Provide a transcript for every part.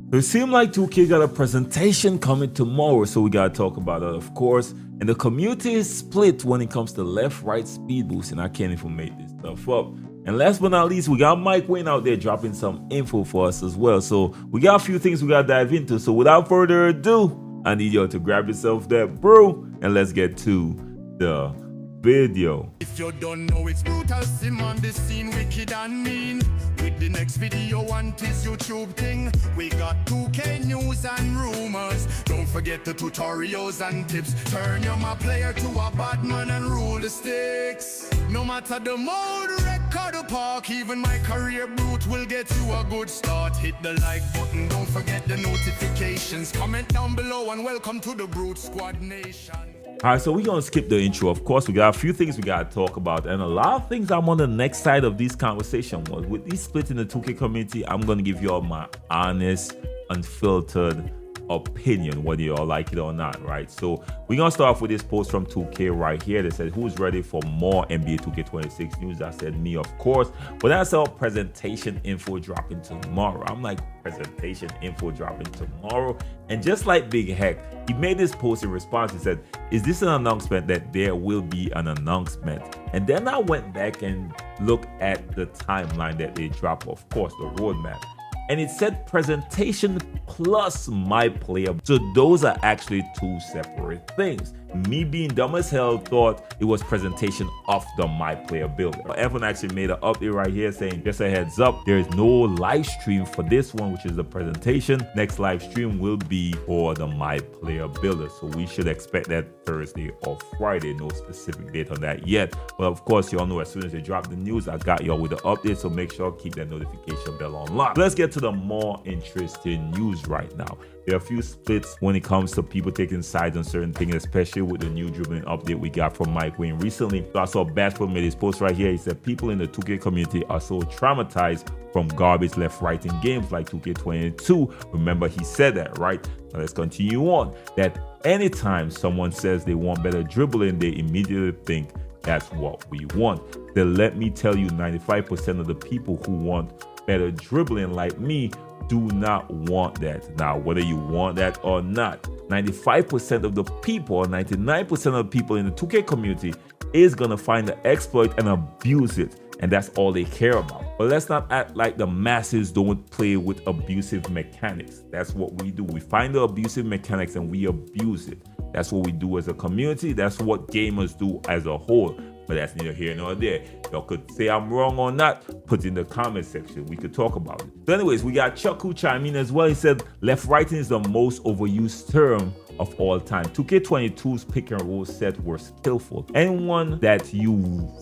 So it seemed like 2K got a presentation coming tomorrow, so we gotta talk about it, of course. And the community is split when it comes to left-right speed boosting. I can't even make this stuff up. And last but not least, we got Mike Wayne out there dropping some info for us as well. So we got a few things we gotta dive into. So without further ado, I need y'all to grab yourself that brew and let's get to the video. If you don't know, it's brutal sim on the scene, wicked and mean. With the next video on this YouTube thing, we got 2K news and rumors. Don't forget the tutorials and tips. Turn your my player to a bad man and rule the sticks. No matter the mode, record or park, even my career brute will get you a good start. Hit the like button, don't forget the notifications. Comment down below and welcome to the Brute Squad Nation. Alright, so we're gonna skip the intro. Of course, we got a few things we gotta talk about, and a lot of things I'm on the next side of this conversation was. With these splits in the 2K community, I'm gonna give you all my honest, unfiltered opinion, whether you all like it or not, right? So we're gonna start off with this post from 2K right here that said, who's ready for more NBA 2K26 news? I said me, of course. But that's all presentation info dropping tomorrow. I'm like, presentation info dropping tomorrow? And just like Big Heck, he made this post in response. He said, is this an announcement that there will be an announcement? And then I went back and looked at the timeline that they dropped, of course, the roadmap. And it said presentation plus my player. So those are actually two separate things. Me being dumb as hell thought it was presentation of the my player builder. Everyone actually made an update right here saying, just a heads up, there is no live stream for this one, which is the presentation. Next live stream will be for the my player builder. So we should expect that Thursday or Friday. No specific date on that yet. But of course, y'all know as soon as they drop the news, I got y'all with the update. So make sure keep that notification bell on lock. Let's get to the more interesting news right now. There are a few splits when it comes to people taking sides on certain things, especially with the new dribbling update we got from Mike Wayne recently. So I saw Basketball made his post right here. He said people in the 2K community are so traumatized from garbage left-right in games like 2K22. Remember, he said that, right? Now let's continue on. That anytime someone says they want better dribbling, they immediately think that's what we want. Then let me tell you, 95% of the people who want better dribbling like me do not want that. Now, whether you want that or not, 95% of the people or 99% of the people in the 2K community is going to find the exploit and abuse it. And that's all they care about. But let's not act like the masses don't play with abusive mechanics. That's what we do. We find the abusive mechanics and we abuse it. That's what we do as a community. That's what gamers do as a whole. But that's neither here nor there. Y'all could say I'm wrong or not, put in the comment section. We could talk about it. So anyways, we got Chuck who chimed in as well. He said, left-righting is the most overused term of all time. 2K22's pick and roll set were skillful. Anyone that you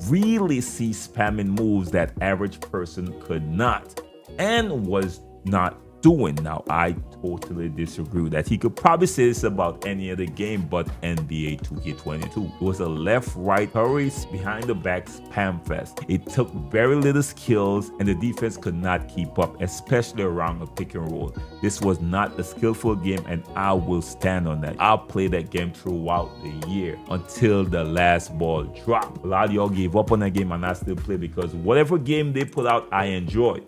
really see spamming moves that average person could not and was not doing. Now, I totally disagree with that. He could probably say this about any other game but NBA 2K22. It was a left-right hurry behind the back spam fest. It took very little skills and the defense could not keep up, especially around a pick and roll. This was not a skillful game and I will stand on that. I'll play that game throughout the year until the last ball dropped. A lot of y'all gave up on that game and I still play because whatever game they put out, I enjoy.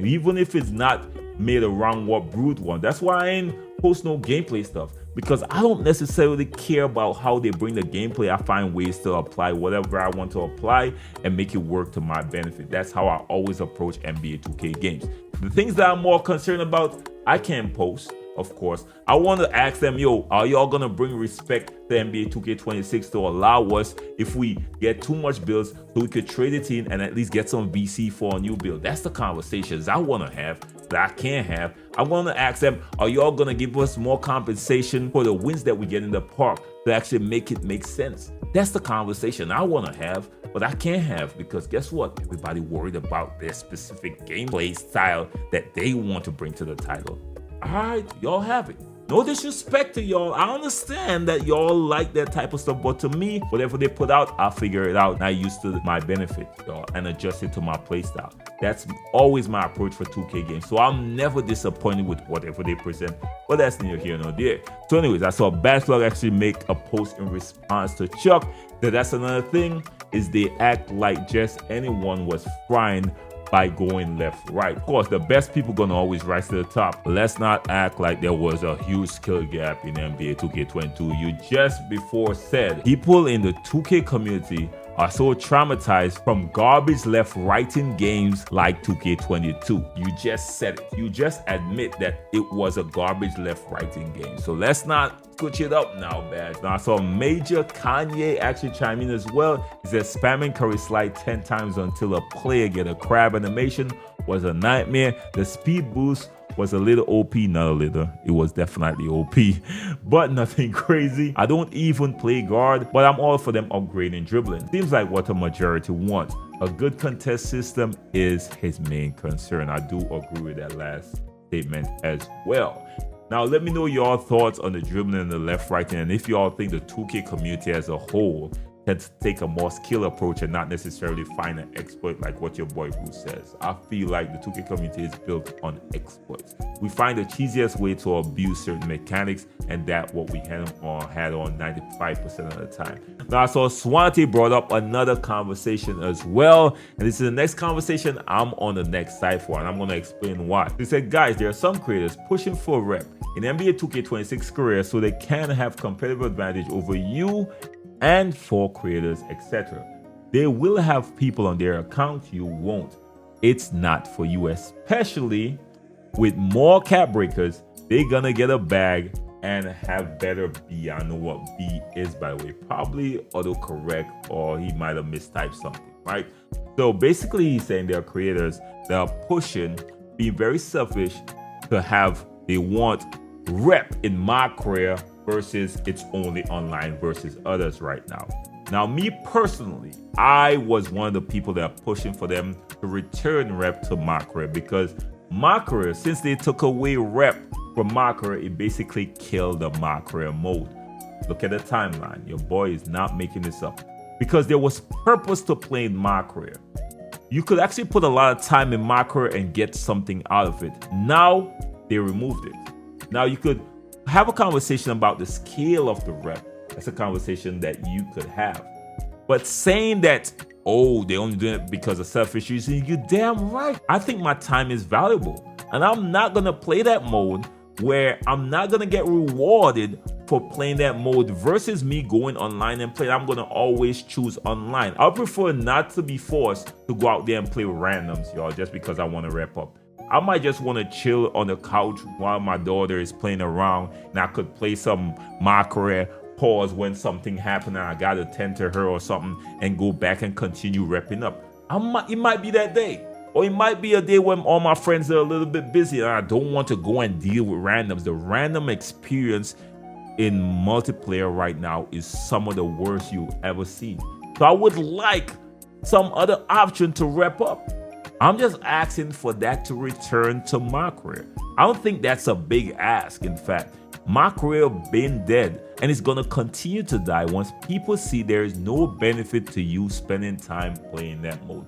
Even if it's not made around what Brute want. That's why I ain't post no gameplay stuff, because I don't necessarily care about how they bring the gameplay. I find ways to apply whatever I want to apply and make it work to my benefit. That's how I always approach NBA 2K games. The things that I'm more concerned about, I can't post. Of course, I want to ask them, yo, are y'all gonna bring respect to NBA 2K26 to allow us, if we get too much builds, so we could trade it in and at least get some VC for a new build? That's the conversations I want to have that I can't have. I want to ask them, are y'all gonna give us more compensation for the wins that we get in the park to actually make it make sense? That's the conversation I want to have, but I can't have, because guess what? Everybody worried about their specific gameplay style that they want to bring to the title. Alright, y'all have it. No disrespect to y'all. I understand that y'all like that type of stuff, but to me, whatever they put out, I'll figure it out. And I use to my benefit, y'all, and adjust it to my playstyle. That's always my approach for 2K games. So I'm never disappointed with whatever they present, but that's neither here nor there. So anyways, I saw Backlog actually make a post in response to Chuck. That's another thing, is they act like just anyone was frying by going left, right. Of course, the best people gonna always rise to the top. Let's not act like there was a huge skill gap in NBA 2K22. You just before said people in the 2K community are so traumatized from garbage left righting games like 2K22. You just said it. You just admit that it was a garbage left righting game. So let's not switch it up now, Badge. Now I saw Major Kanye actually chime in as well. He said spamming curry slide 10 times until a player get a crab animation was a nightmare. The speed boost was a little OP, not a little. It was definitely OP, but nothing crazy. I don't even play guard, but I'm all for them upgrading dribbling. Seems like what a majority wants. A good contest system is his main concern. I do agree with that last statement as well. Now, let me know your thoughts on the dribbling and the left, right, and if y'all think the 2K community as a whole tends to take a more skill approach and not necessarily find an exploit like what your boy Bruce says. I feel like the 2K community is built on exploits. We find the cheesiest way to abuse certain mechanics, and that's what we had on 95% of the time. Now, I saw Swante brought up another conversation as well, and this is the next conversation I'm on the next side for, and I'm going to explain why. He said, guys, there are some creators pushing for rep in NBA 2K26 career so they can have competitive advantage over you and for creators, etc. They will have people on their account, you won't. It's not for you, especially with more cap breakers. They're gonna get a bag and have better B. I know what B is, by the way. Probably autocorrect, or he might have mistyped something, right? So basically he's saying there are creators that are pushing, being very selfish to have, they want rep in my career versus it's only online versus others right now. Now, me personally, I was one of the people that are pushing for them to return rep to my career, because my career, since they took away rep from my career, it basically killed the my career mode. Look at the timeline. Your boy is not making this up, because there was purpose to playing my career. You could actually put a lot of time in my career and get something out of it. Now they removed it. Now you could have a conversation about the scale of the rep. That's a conversation that you could have. But saying that, oh, they only do it because of selfish reasons, you're damn right. I think my time is valuable. And I'm not going to play that mode where I'm not going to get rewarded for playing that mode versus me going online and play. I'm going to always choose online. I prefer not to be forced to go out there and play randoms, y'all, just because I want to rep up. I might just want to chill on the couch while my daughter is playing around, and I could play some my career, pause when something happened and I got to tend to her or something, and go back and continue repping up. It might be that day. Or it might be a day when all my friends are a little bit busy and I don't want to go and deal with randoms. The random experience in multiplayer right now is some of the worst you've ever seen. So I would like some other option to rep up. I'm just asking for that to return to my career. I don't think that's a big ask. In fact, my career been dead, and it's gonna continue to die once people see there is no benefit to you spending time playing that mode.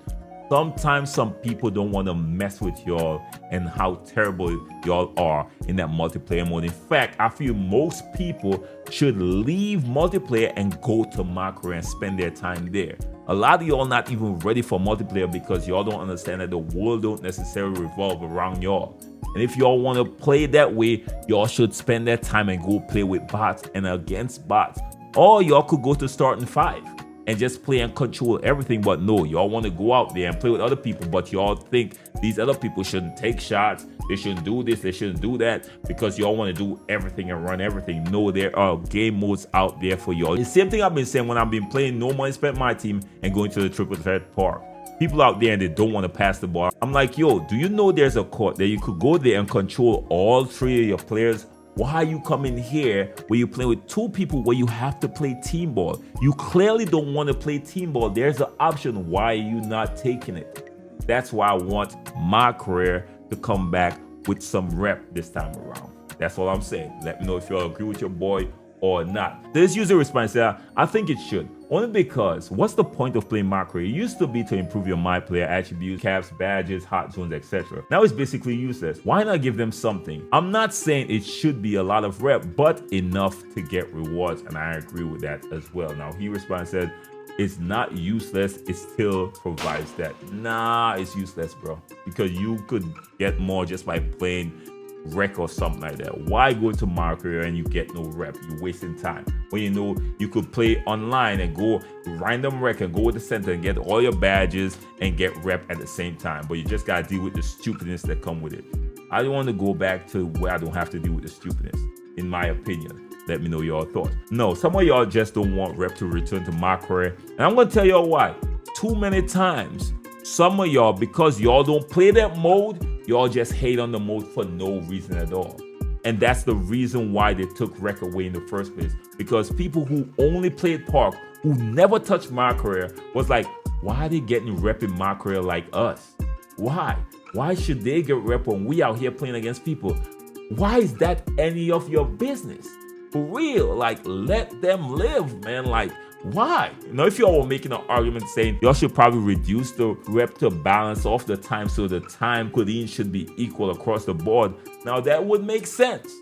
Sometimes some people don't want to mess with y'all and how terrible y'all are in that multiplayer mode. In fact, I feel most people should leave multiplayer and go to my career and spend their time there. A lot of y'all not even ready for multiplayer because y'all don't understand that the world don't necessarily revolve around y'all. And if y'all want to play that way, y'all should spend that time and go play with bots and against bots. Or y'all could go to starting 5 and just play and control everything. But no, y'all want to go out there and play with other people, but y'all think these other people shouldn't take shots, they shouldn't do this, they shouldn't do that, because y'all want to do everything and run everything. No, there are game modes out there for y'all. The same thing I've been saying when I've been playing No Money Spent My team and going to the triple threat park. People out there and they don't want to pass the ball. I'm like, yo, do you know there's a court that you could go there and control all 3 of your players? Why you come in here where you play with 2 people where you have to play team ball? You clearly don't want to play team ball. There's an option. Why are you not taking it? That's why I want my career to come back with some rep this time around. That's all I'm saying. Let me know if you all agree with your boy or not. This user response there, I think it should. Only because, what's the point of playing my career? It used to be to improve your my player attributes, caps, badges, hot zones, etc. Now it's basically useless. Why not give them something? I'm not saying it should be a lot of rep, but enough to get rewards, and I agree with that as well. Now he responds, said, it's not useless. It still provides that. Nah, it's useless, bro. Because you could get more just by playing rec or something like that. Why go into Mario Career and you get no rep? You're wasting time. When you know you could play online and go random rec and go with the center and get all your badges and get rep at the same time. But you just gotta deal with the stupidness that come with it. I don't want to go back to where I don't have to deal with the stupidness, in my opinion. Let me know your thoughts. No, some of y'all just don't want rep to return to my career. And I'm going to tell y'all why. Too many times, some of y'all, because y'all don't play that mode, y'all just hate on the mode for no reason at all. And that's the reason why they took rec away in the first place. Because people who only played Park, who never touched my career, was like, why are they getting rep in my career like us? Why? Why should they get rep when we out here playing against people? Why is that any of your business? For real, like, let them live, man. Like, why? You know, if y'all were making an argument saying y'all should probably reduce the rep to balance off the time so the time clean should be equal across the board, now that would make sense.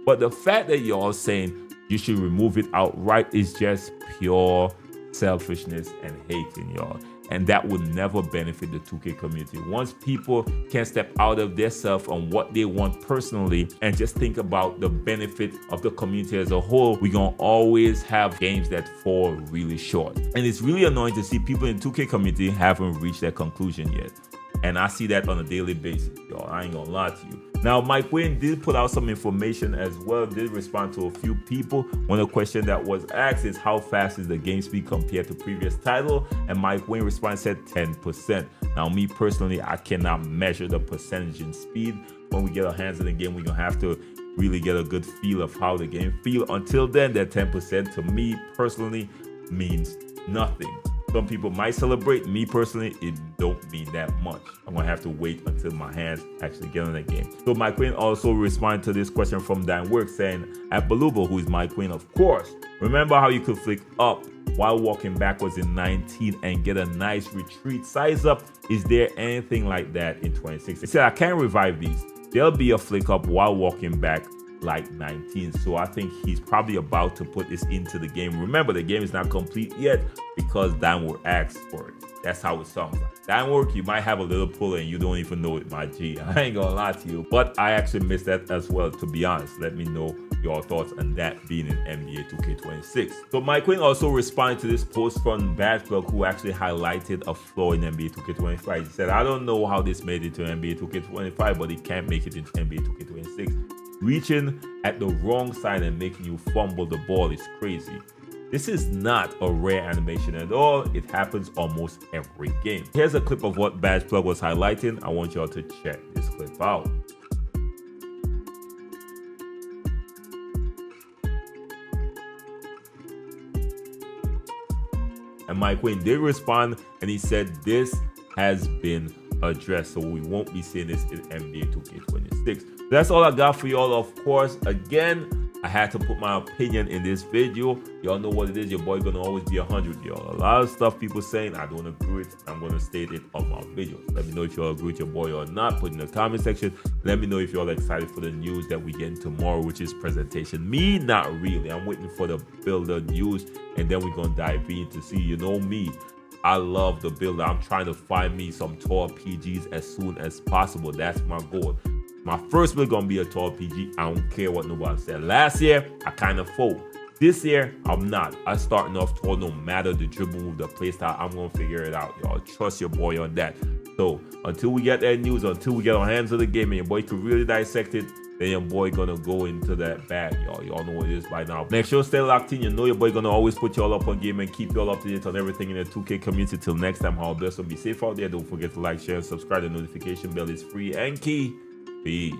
But the fact that y'all saying you should remove it outright is just pure selfishness and hating, y'all. And that would never benefit the 2K community. Once people can step out of their self on what they want personally and just think about the benefit of the community as a whole, we're gonna always have games that fall really short. And it's really annoying to see people in 2K community haven't reached that conclusion yet. And I see that on a daily basis, y'all. I ain't gonna lie to you. Now, Mike Wayne did put out some information as well, did respond to a few people. One of the questions that was asked is how fast is the game speed compared to previous title? And Mike Wayne responded, said 10%. Now, me personally, I cannot measure the percentage in speed. When we get our hands in the game, we're gonna have to really get a good feel of how the game feels. Until then, that 10% to me personally means nothing. Some people might celebrate. Me personally, it don't mean that much. I'm gonna have to wait until my hands actually get on the game. So Mike Queen also responded to this question from Dan Work saying, at Balubo, who is Mike Queen, of course. Remember how you could flick up while walking backwards in 19 and get a nice retreat size up? Is there anything like that in 26? He said, I can't revive these. There'll be a flick up while walking back like 19. So I think he's probably about to put this into the game. Remember, the game is not complete yet because Downward asked for it. That's how it sounds like. Downward, you might have a little puller and you don't even know it, my G. I ain't gonna lie to you, but I actually missed that as well, to be honest. Let me know your thoughts on that being in NBA 2K26. So Mike Quinn also responded to this post from Badplug, who actually highlighted a flaw in NBA 2K25. He said, I don't know how this made it to NBA 2K25, but it can't make it into NBA 2K26. Reaching at the wrong side and making you fumble the ball is crazy. This is not a rare animation at all. It happens almost every game. Here's a clip of what Badplug was highlighting. I want y'all to check this clip out. And Mike Wayne did respond and he said this has been addressed, so we won't be seeing this in NBA 2K26. That's all I got for y'all. Of course, again, I had to put my opinion in this video. Y'all know what it is. Your boy gonna always be 100, y'all. A lot of stuff people saying I don't agree with. I'm gonna state it on my videos. Let me know if y'all agree with your boy or not. Put in the comment section. Let me know if y'all excited for the news that we get tomorrow, which is presentation. Me, not really. I'm waiting for the builder news, and then we're gonna dive in to see. You know me, I love the builder. I'm trying to find me some tall PGs as soon as possible. That's my goal. My first build gonna be a tall PG. I don't care what nobody said. Last year, I kind of fold. This year, I'm not. I'm starting off tall no matter the dribble move, the playstyle. I'm gonna figure it out, y'all. Trust your boy on that. So until we get that news, until we get our hands on the game and your boy can really dissect it, then your boy gonna go into that bag, y'all. Y'all know what it is by now. Make sure stay locked in. You know your boy gonna always put y'all up on game and keep y'all up to date on everything in the 2K community. Till next time, all bless and be safe out there. Don't forget to like, share, and subscribe. The notification bell is free and key. Peace.